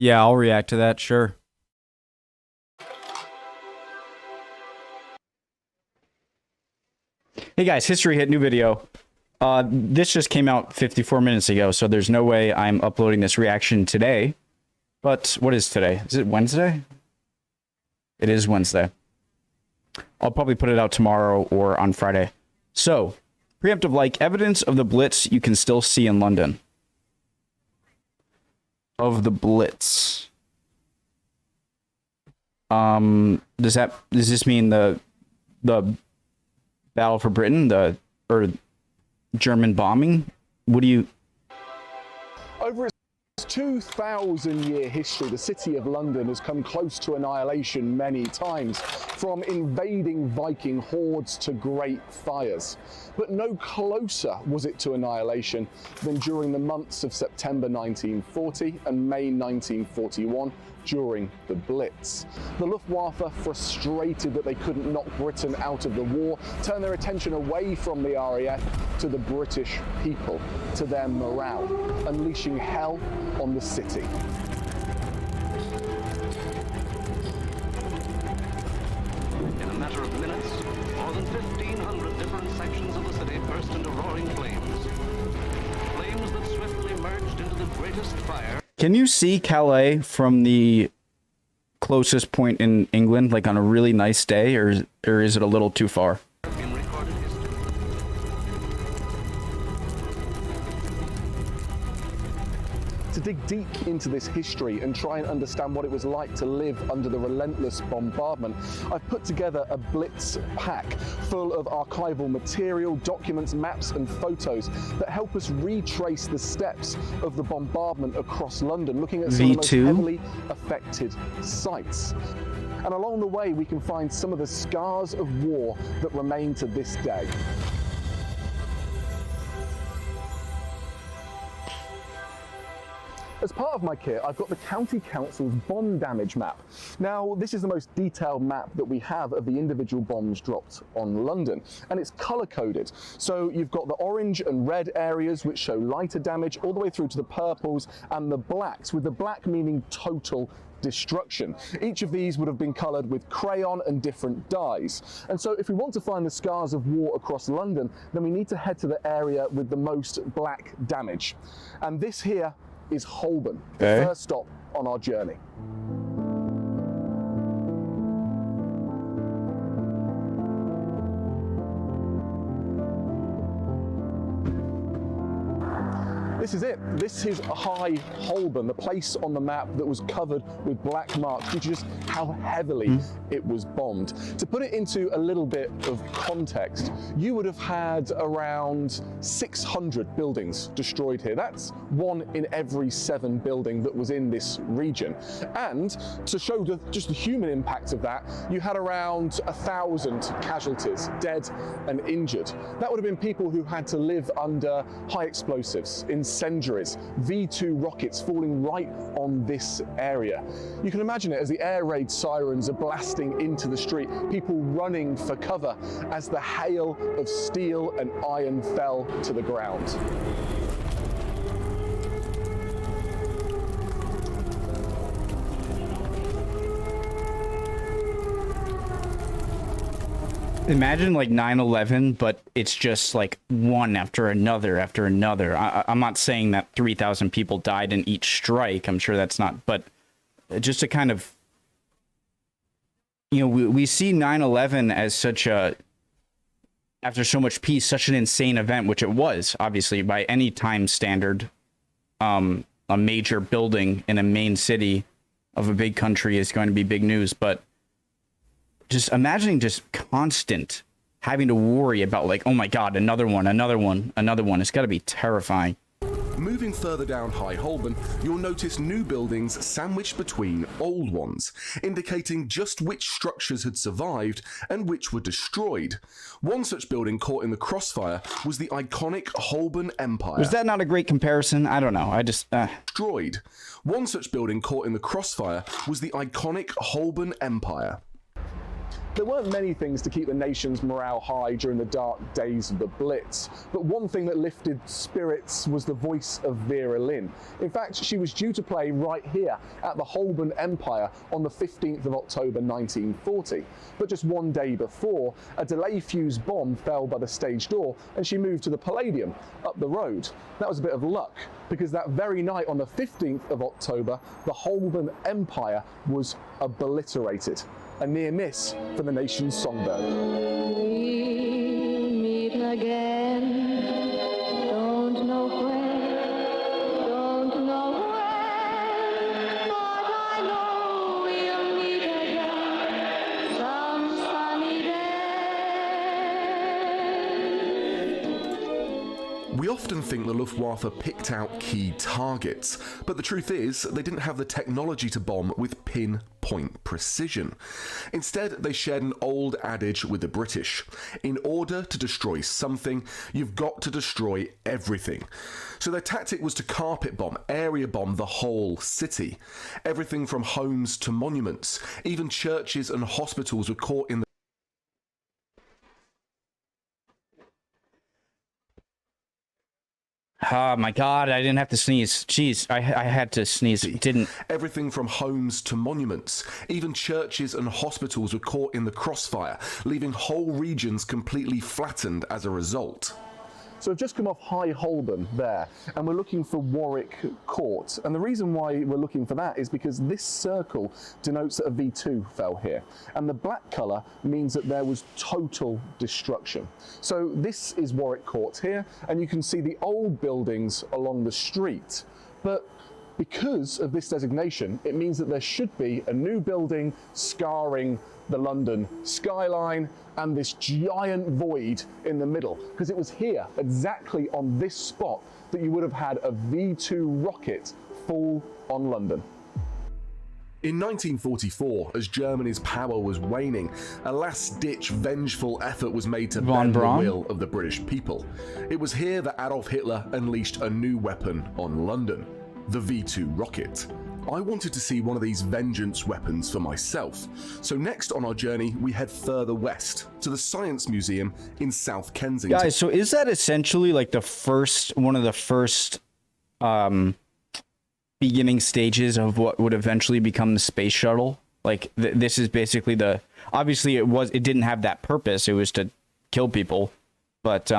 Yeah, I'll react to that, sure. Hey guys, History Hit, new video. This just came out 54 minutes ago, so there's no way I'm uploading this reaction today. But what is today? Is it Wednesday? It is Wednesday. I'll probably put it out tomorrow or on Friday. So, preemptive like, evidence of the Blitz you can still see in London. Of the Blitz. Does this mean the Battle for Britain, or German bombing? What do you... Over its 2,000-year history, the city of London has come close to annihilation many times, from invading Viking hordes to great fires. But no closer was it to annihilation than during the months of September 1940 and May 1941, during the Blitz. The Luftwaffe, frustrated that they couldn't knock Britain out of the war, turned their attention away from the RAF to the British people, to their morale, unleashing hell on the city. In a matter of minutes, more than 1,500 different sections of the city burst into roaring flames. Flames that swiftly merged into the greatest fire. Can you see Calais from the closest point in England, like on a really nice day, or is it a little too far? In recorded history. To dig deep into this history and try and understand what it was like to live under the relentless bombardment, I've put together a Blitz pack full of archival material, documents, maps and photos that help us retrace the steps of the bombardment across London, looking at some of the most heavily affected sites. And along the way, we can find some of the scars of war that remain to this day. As part of my kit, I've got the County Council's bomb damage map. Now, this is the most detailed map that we have of the individual bombs dropped on London, and it's color-coded. So you've got the orange and red areas, which show lighter damage, all the way through to the purples and the blacks, with the black meaning total destruction. Each of these would have been coloured with crayon and different dyes. And so if we want to find the scars of war across London, then we need to head to the area with the most black damage. And this here is Holborn, the first stop on our journey. This is it. This is High Holborn, the place on the map that was covered with black marks, which is just how heavily it was bombed. To put it into a little bit of context, you would have had around 600 buildings destroyed here. That's 1 in every 7 building that was in this region. And to show just the human impact of that, you had around 1,000 casualties, dead and injured. That would have been people who had to live under high explosives, incendiaries, V2 rockets falling right on this area. You can imagine it as the air raid sirens are blasting into the street, people running for cover as the hail of steel and iron fell to the ground. Imagine like 9/11, but it's just like one after another after another. I'm not saying that 3,000 people died in each strike. I'm sure that's not, but just to kind of, you know, we see 9/11 as such a, after so much peace, such an insane event, which it was, obviously, by any time standard. A major building in a main city of a big country is going to be big news, but just imagining just constant having to worry about, like, oh my God, another one. It's got to be terrifying. Moving further down High Holborn, you'll notice new buildings sandwiched between old ones, indicating just which structures had survived and which were destroyed. One such building caught in the crossfire was the iconic Holborn Empire. Was that not a great comparison? I don't know. I just... Destroyed. One such building caught in the crossfire was the iconic Holborn Empire. There weren't many things to keep the nation's morale high during the dark days of the Blitz, but one thing that lifted spirits was the voice of Vera Lynn. In fact, she was due to play right here at the Holborn Empire on the 15th of October 1940. But just one day before, a delay fuse bomb fell by the stage door and she moved to the Palladium up the road. That was a bit of luck, because that very night on the 15th of October, the Holborn Empire was obliterated. A near miss for the nation's songbird. We'll meet again. Don't know when, don't know when, but I know we'll meet again some sunny day. We often think the Luftwaffe picked out key targets, but the truth is they didn't have the technology to bomb with pinpoint precision. Instead, they shared an old adage with the British. In order to destroy something, you've got to destroy everything. So their tactic was to carpet bomb, area bomb the whole city. Everything from homes to monuments, even churches and hospitals were caught in the Oh my God, I didn't have to sneeze. Jeez, I had to sneeze. Didn't. Everything from homes to monuments, even churches and hospitals were caught in the crossfire, leaving whole regions completely flattened as a result. So we've just come off High Holborn there, and we're looking for Warwick Court. And the reason why we're looking for that is because this circle denotes that a V2 fell here. And the black colour means that there was total destruction. So this is Warwick Court here, and you can see the old buildings along the street. But because of this designation, it means that there should be a new building scarring the London skyline and this giant void in the middle, because it was here, exactly on this spot, that you would have had a V2 rocket fall on London. In 1944, as Germany's power was waning, a last-ditch vengeful effort was made to bend the will of the British people. It was here that Adolf Hitler unleashed a new weapon on London, the V2 rocket. I wanted to see one of these vengeance weapons for myself, so next on our journey we head further west to the Science Museum in South Kensington. Guys, so is that essentially like one of the first beginning stages of what would eventually become the space shuttle? Like this is basically obviously it didn't have that purpose, it was to kill people, but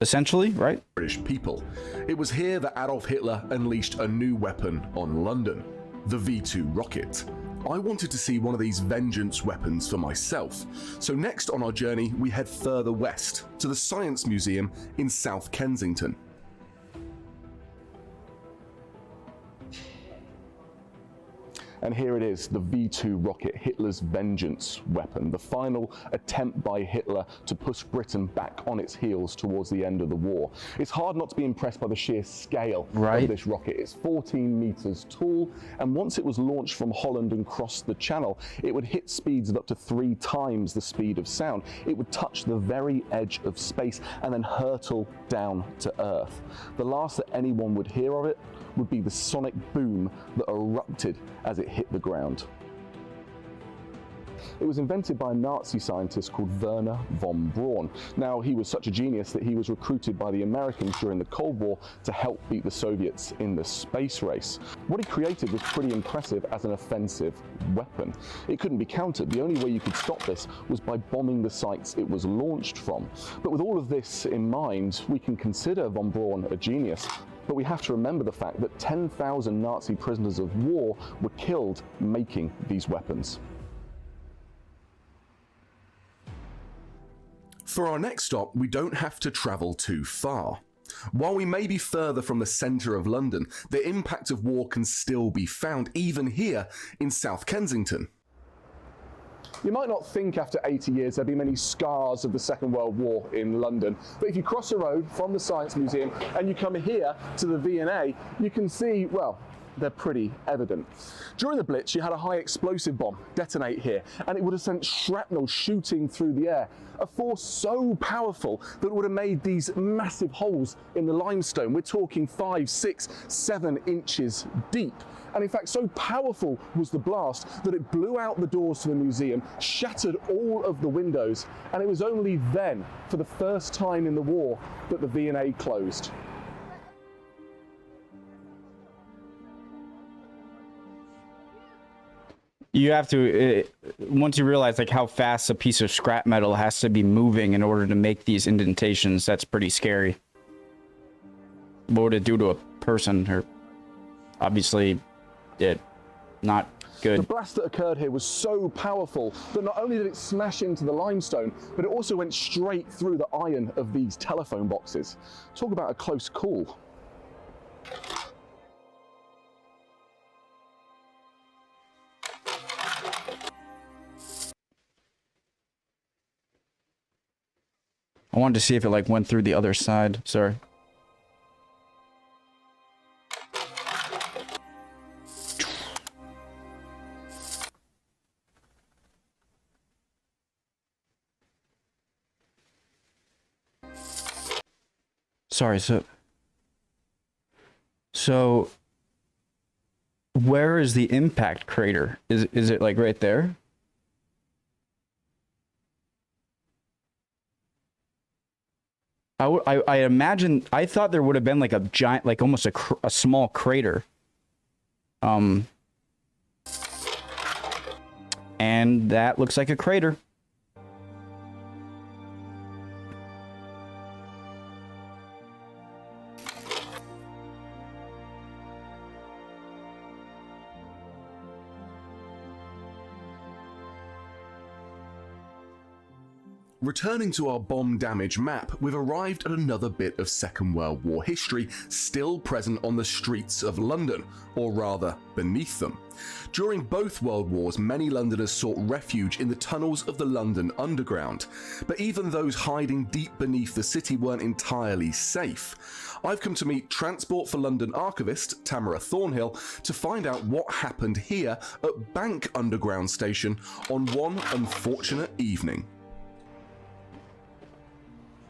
essentially, right? British people. It was here that Adolf Hitler unleashed a new weapon on London, the V2 rocket. I wanted to see one of these vengeance weapons for myself, so next on our journey we head further west to the Science Museum in South Kensington. And here it is, the V2 rocket, Hitler's vengeance weapon, the final attempt by Hitler to push Britain back on its heels towards the end of the war. It's hard not to be impressed by the sheer scale of this rocket. It's 14 meters tall, and once it was launched from Holland and crossed the Channel, it would hit speeds of up to 3 times the speed of sound. It would touch the very edge of space and then hurtle down to Earth. The last that anyone would hear of it would be the sonic boom that erupted as it hit the ground. It was invented by a Nazi scientist called Werner von Braun. Now, he was such a genius that he was recruited by the Americans during the Cold War to help beat the Soviets in the space race. What he created was pretty impressive as an offensive weapon. It couldn't be countered. The only way you could stop this was by bombing the sites it was launched from. But with all of this in mind, we can consider von Braun a genius. But we have to remember the fact that 10,000 Nazi prisoners of war were killed making these weapons. For our next stop, we don't have to travel too far. While we may be further from the centre of London, the impact of war can still be found even here in South Kensington. You might not think after 80 years there'd be many scars of the Second World War in London, but if you cross the road from the Science Museum and you come here to the V&A, you can see, well, they're pretty evident. During the Blitz, you had a high explosive bomb detonate here, and it would have sent shrapnel shooting through the air, a force so powerful that it would have made these massive holes in the limestone. We're talking 5, 6, 7 inches deep. And in fact, so powerful was the blast that it blew out the doors to the museum, shattered all of the windows, and it was only then, for the first time in the war, that the V&A closed. You have to, once you realize like how fast a piece of scrap metal has to be moving in order to make these indentations, that's pretty scary. What would it do to a person? Or obviously, not good. The blast that occurred here was so powerful that not only did it smash into the limestone, but it also went straight through the iron of these telephone boxes. Talk about a close call. I wanted to see if it like went through the other side. Sorry. Sorry, so where is the impact crater? Is it like right there? I imagine, I thought there would have been like a giant, like almost a small crater. And that looks like a crater. Returning to our bomb damage map, we've arrived at another bit of Second World War history still present on the streets of London, or rather, beneath them. During both World Wars, many Londoners sought refuge in the tunnels of the London Underground, but even those hiding deep beneath the city weren't entirely safe. I've come to meet Transport for London archivist Tamara Thornhill to find out what happened here at Bank Underground Station on one unfortunate evening.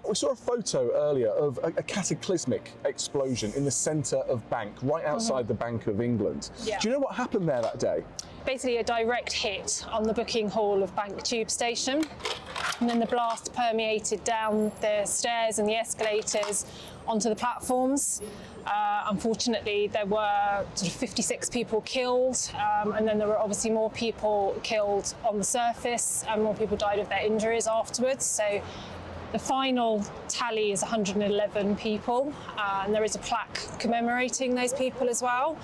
We saw a photo earlier of a cataclysmic explosion in the centre of Bank, right outside the Bank of England. Yeah. Do you know what happened there that day? Basically a direct hit on the booking hall of Bank Tube Station, and then the blast permeated down the stairs and the escalators onto the platforms. Unfortunately, there were sort of 56 people killed, and then there were obviously more people killed on the surface, and more people died of their injuries afterwards. So the final tally is 111 people, and there is a plaque commemorating those people as well.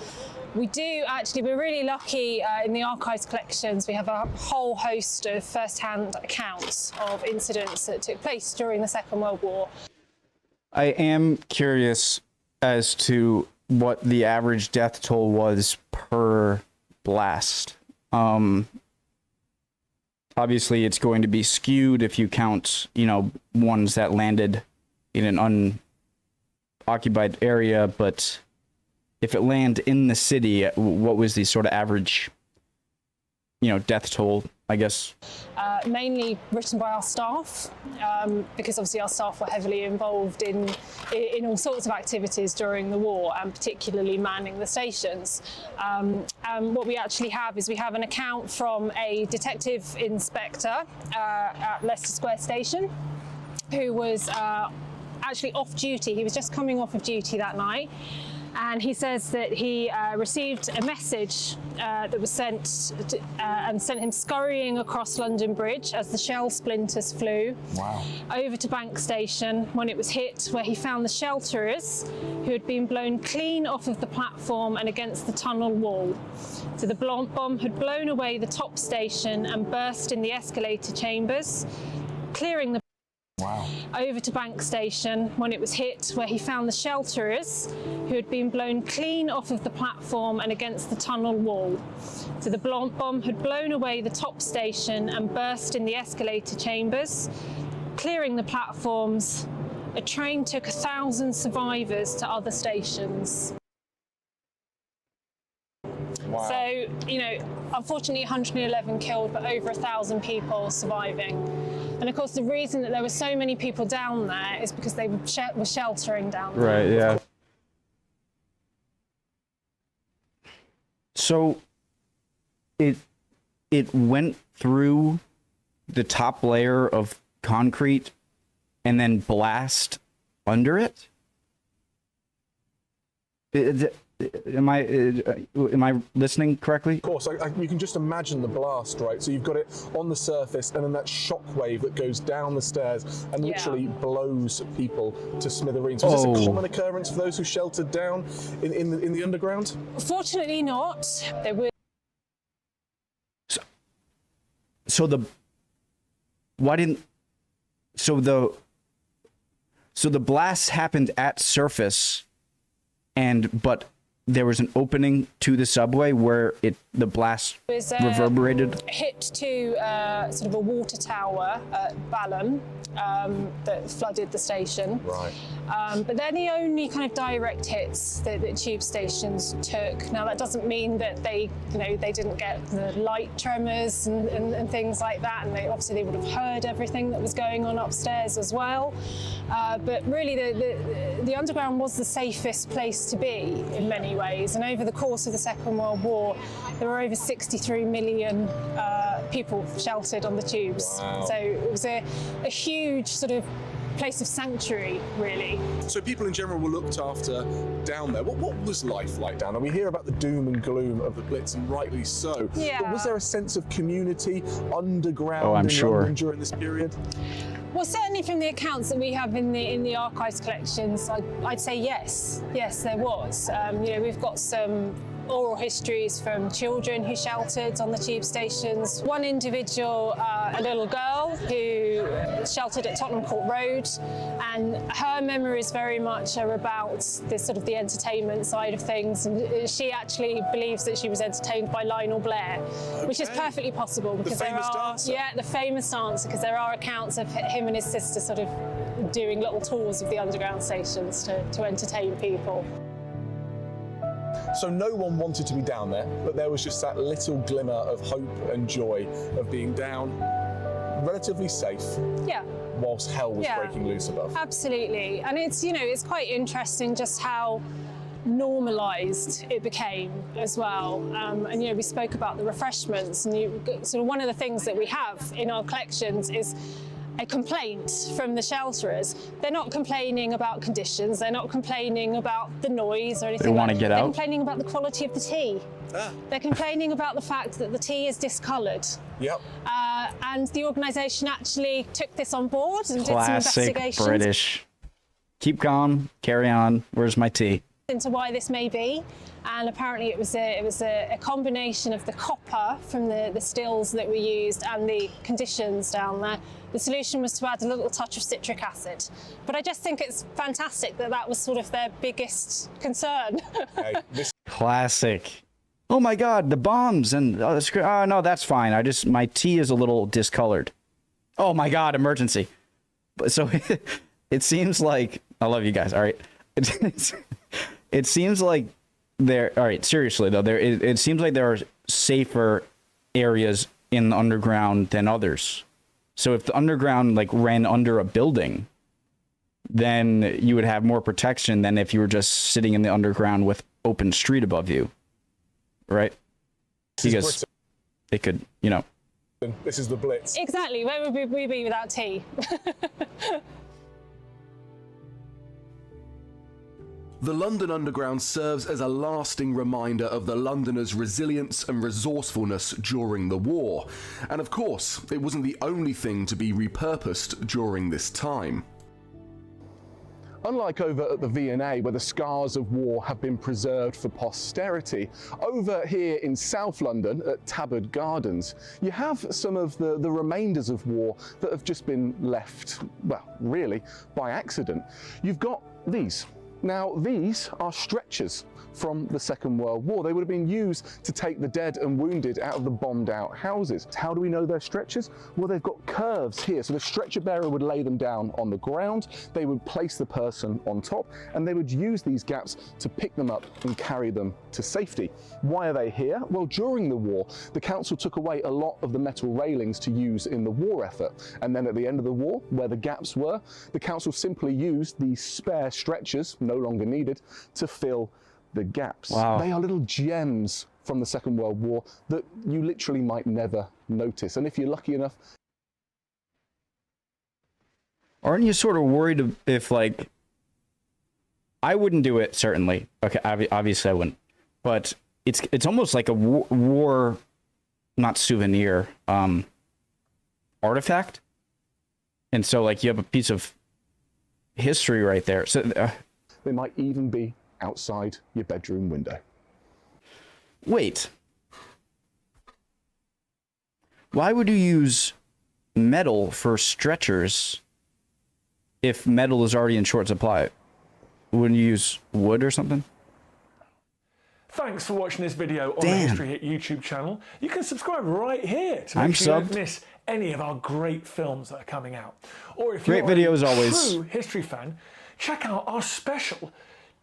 We do actually, we're really lucky in the archives collections. We have a whole host of first-hand accounts of incidents that took place during the Second World War. I am curious as to what the average death toll was per blast. Obviously, it's going to be skewed if you count, you know, ones that landed in an unoccupied area, but if it landed in the city, what was the sort of average, you know, death toll, I guess? Mainly written by our staff, because obviously our staff were heavily involved in all sorts of activities during the war, and particularly manning the stations. And what we actually have is we have an account from a detective inspector at Leicester Square Station, who was actually off duty. He was just coming off of duty that night. And he says that he received a message that was sent and sent him scurrying across London Bridge as the shell splinters flew over to Bank Station, when it was hit, where he found the shelterers who had been blown clean off of the platform and against the tunnel wall. So the bomb had blown away the top station and burst in the escalator chambers, clearing the over to Bank Station, when it was hit, where he found the shelterers who had been blown clean off of the platform and against the tunnel wall. So the bomb had blown away the top station and burst in the escalator chambers, clearing the platforms. A train took 1,000 survivors to other stations. Wow. So, you know, unfortunately 111 killed, but over 1,000 people surviving. And of course, the reason that there were so many people down there is because they were sheltering down there. Right, yeah. So it went through the top layer of concrete and then blast under it? Am I listening correctly? Of course, you can just imagine the blast, right? So you've got it on the surface, and then that shock wave that goes down the stairs and literally blows people to smithereens. Was this a common occurrence for those who sheltered down in the underground? Fortunately not. There were. So the blast happened at surface, but there was an opening to the subway where the blast reverberated. Hit to sort of a water tower at Balham that flooded the station. Right. But they're the only kind of direct hits that tube stations took. Now that doesn't mean that they didn't get the light tremors and things like that, and obviously they would have heard everything that was going on upstairs as well. But really, the underground was the safest place to be in many ways. And over the course of the Second World War, there were over 63 million people sheltered on the tubes. Wow. So it was a huge sort of place of sanctuary, really. So people in general were looked after down there. What was life like down there? We hear about the doom and gloom of the Blitz, and rightly so. Yeah. But was there a sense of community underground I'm in sure. London during this period? Well, certainly from the accounts that we have in the archives collections, I'd say yes. Yes, there was. We've got some oral histories from children who sheltered on the tube stations. One individual, a little girl who sheltered at Tottenham Court Road, and her memories very much are about this sort of the entertainment side of things. And she actually believes that she was entertained by Lionel Blair, which is perfectly possible because there are dancer. The famous dancer, because there are accounts of him and his sister sort of doing little tours of the underground stations to entertain people. So no one wanted to be down there, but there was just that little glimmer of hope and joy of being down, relatively safe, whilst hell was breaking loose above. Absolutely. And it's quite interesting just how normalised it became as well. We spoke about the refreshments, and sort of one of the things that we have in our collections is a complaint from the shelterers. They're not complaining about conditions, they're not complaining about the noise or anything. They want to get out. They're complaining about the quality of the tea. They're complaining about the fact that the tea is discoloured. Yep. And the organisation actually took this on board and did some Classic investigations British. Keep calm, carry on. Where's my tea? into why this may be. And apparently it was a combination of the copper from the stills that we used and the conditions down there. The solution was to add a little touch of citric acid. But I just think it's fantastic that was sort of their biggest concern. Classic. Oh my God, the bombs and no, that's fine. My tea is a little discolored. Oh my God, emergency. But so it seems like, I love you guys. All right. It seems like all right, seriously though, it seems like there are safer areas in the underground than others. So if the underground like ran under a building, then you would have more protection than if you were just sitting in the underground with open street above you. Right? Because they could, This is the Blitz. Exactly. Where would we be without tea? The London Underground serves as a lasting reminder of the Londoners' resilience and resourcefulness during the war. And of course, it wasn't the only thing to be repurposed during this time. Unlike over at the V&A, where the scars of war have been preserved for posterity, over here in South London at Tabard Gardens, you have some of the remainders of war that have just been left, well, really, by accident. You've got these. Now, these are stretchers from the Second World War. They would have been used to take the dead and wounded out of the bombed out houses. How do we know they're stretchers? Well, they've got curves here. So the stretcher bearer would lay them down on the ground, they would place the person on top, and they would use these gaps to pick them up and carry them to safety. Why are they here? Well, during the war, the council took away a lot of the metal railings to use in the war effort. And then at the end of the war, where the gaps were, the council simply used these spare stretchers, no longer needed, to fill the gaps. Wow. They are little gems from the Second World War that you literally might never notice. And if you're lucky enough... Aren't you sort of worried if, like... I wouldn't do it, certainly. Okay, obviously I wouldn't. But it's almost like a war not souvenir, artifact. And so, like, you have a piece of history right there. So they might even be outside your bedroom window. Wait. Why would you use metal for stretchers if metal is already in short supply? Wouldn't you use wood or something? Thanks for watching this video on the Damn. History Hit YouTube channel. You can subscribe right here to I'm make sure you subbed. don't miss any of our great films that are coming out. Or if Great you're video a as always. true history fan, check out our special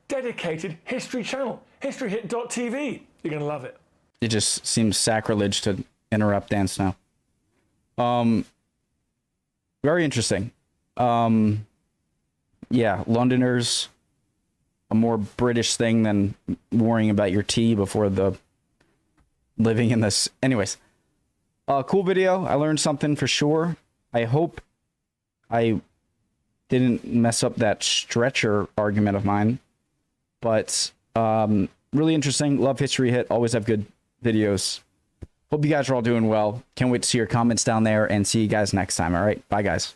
dedicated history channel, historyhit.tv. You're going to love it. It just seems sacrilege to interrupt Dan Snow. Very interesting. Yeah, Londoners, a more British thing than worrying about your tea before the living in this. Anyways, cool video. I learned something for sure. I hope I didn't mess up that stretcher argument of mine. But really interesting. Love History Hit. Always have good videos. Hope you guys are all doing well. Can't wait to see your comments down there and see you guys next time. All right. Bye, guys.